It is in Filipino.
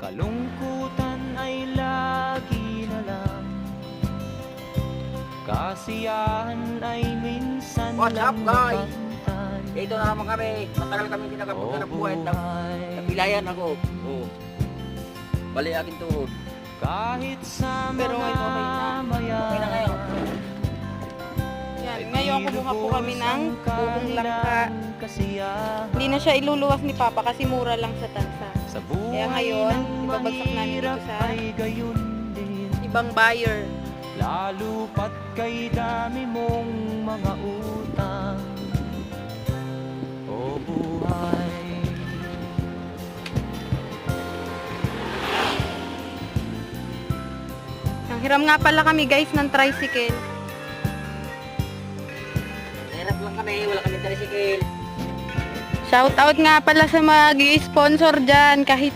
Kalungkutan ay lagi na lang, kasiyahan ay minsan What's up, lang guys? mapantay. Dito na naman kami. Matagal kami hindi nakapaghanap buhay. Napilayan ako. Oh. Bali akin tuhod. Kahit sa Pero mga ngayon okay na. maya, Okay na ngayon. Yan, ngayon kumuha po kami ng buong langka. kasiyahan. Hindi na siya iluluwas ni Papa kasi mura lang sa tansa. Sa buhay Kaya ngayon, ng ibabagsak namin dito mahirap sa ay gayon din. ibang buyer. Lalo pat kay dami mong mga utang. O buhay, Nanghiram nga pala kami guys ng tricycle. Hirap lang kami. Wala kami tricycle. Shout out nga pala sa mag-sponsor dyan kahit